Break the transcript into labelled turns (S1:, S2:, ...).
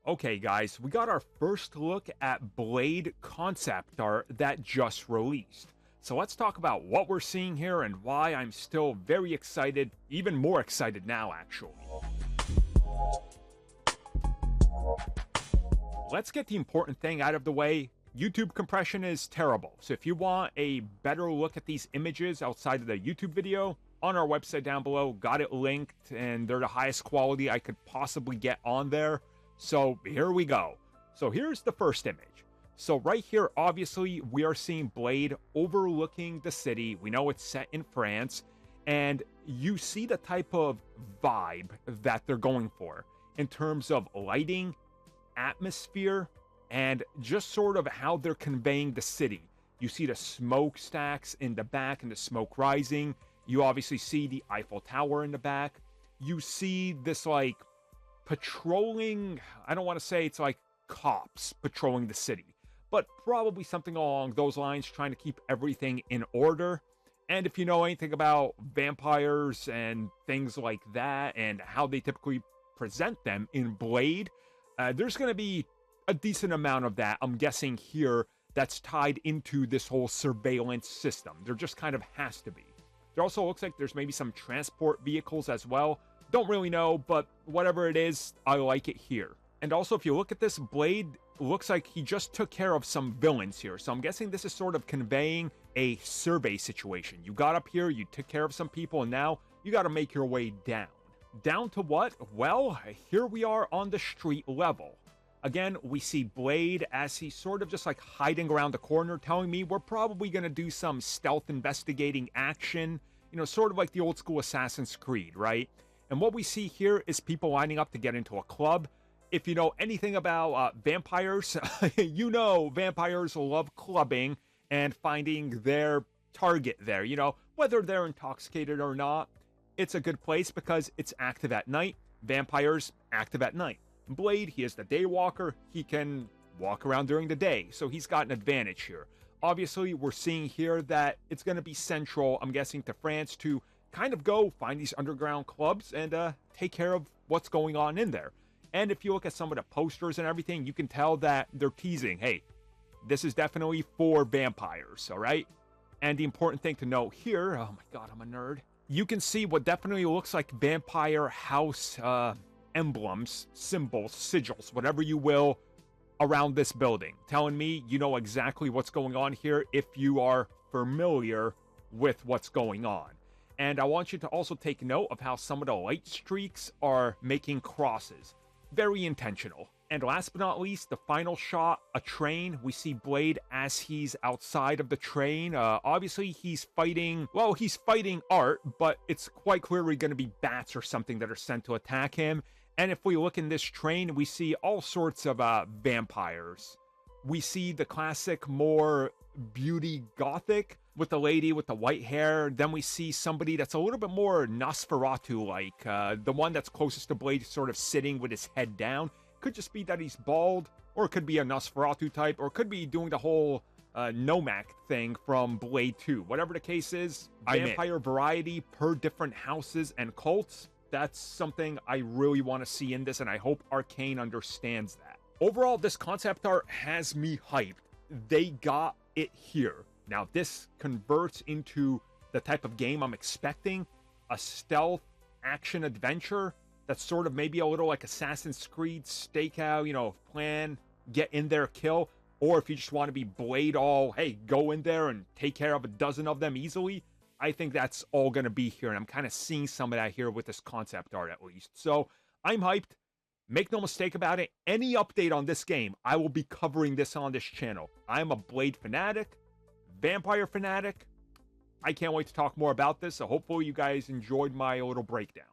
S1: Okay, guys, we got our first look at Blade concept art that just released. So let's talk about what we're seeing here and why I'm still very excited, even more excited now, actually. Let's get the important thing out of the way. YouTube compression is terrible, so if you want a better look at these images outside of the YouTube video, on our website down below, got it linked, and they're the highest quality I could possibly get on there. So here we go. So here's the first image. So right here, obviously, we are seeing Blade overlooking the city. We know it's set in France, and you see the type of vibe that they're going for in terms of lighting, atmosphere, and just sort of how they're conveying the city. You see the smokestacks in the back and the smoke rising. You obviously see the Eiffel Tower in the back. You see this like patrolling, I don't want to say it's like cops patrolling the city, but probably something along those lines, trying to keep everything in order. And if you know anything about vampires and things like that and how they typically present them in Blade, there's going to be a decent amount of that, I'm guessing here, that's tied into this whole surveillance system. There just kind of has to be. There also looks like there's maybe some transport vehicles as well. Don't really know, but whatever it is, I like it here. And also, if you look at this, Blade looks like he just took care of some villains here. So I'm guessing this is sort of conveying a survey situation. You got up here, you took care of some people, and now you got to make your way down. Down to what? Well, here we are on the street level. Again, we see Blade as he's sort of just like hiding around the corner, telling me we're probably going to do some stealth investigating action, you know, sort of like the old school Assassin's Creed, right? And what we see here is people lining up to get into a club. If you know anything about vampires, you know vampires love clubbing and finding their target there, you know, whether they're intoxicated or not. It's a good place because it's active at night. Vampires active at night. Blade, he is the day walker. He can walk around during the day, so he's got an advantage here. Obviously, we're seeing here that it's going to be central, I'm guessing, to France to kind of go find these underground clubs and take care of what's going on in there. And if you look at some of the posters and everything, you can tell that they're teasing, hey, this is definitely for vampires, all right? And the important thing to note here, oh my god, I'm a nerd. You can see what definitely looks like vampire house emblems, symbols, sigils, whatever you will, around this building, telling me you know exactly what's going on here if you are familiar with what's going on. And I want you to also take note of how some of the light streaks are making crosses. Very intentional. And last but not least, the final shot, a train. We see Blade as he's outside of the train. Obviously, he's fighting Art, but it's quite clearly going to be bats or something that are sent to attack him. And if we look in this train, we see all sorts of vampires. We see the classic, more beauty gothic with the lady with the white hair. Then we see somebody that's a little bit more Nosferatu-like. The one that's closest to Blade sort of sitting with his head down. Could just be that he's bald, or it could be a Nosferatu type, or it could be doing the whole Nomak thing from Blade 2. Whatever the case is, vampire variety per different houses and cults. That's something I really want to see in this, and I hope Arkane understands that. Overall, this concept art has me hyped. They got it here. Now, this converts into the type of game I'm expecting, a stealth action adventure that's sort of maybe a little like Assassin's Creed stakeout, you know, plan, get in there, kill, or if you just want to be Blade all, hey, go in there and take care of a dozen of them easily, I think that's all going to be here, and I'm kind of seeing some of that here with this concept art at least. So I'm hyped. Make no mistake about it, any update on this game, I will be covering this on this channel. I'm a Blade fanatic, vampire fanatic. I can't wait to talk more about this, so hopefully you guys enjoyed my little breakdown.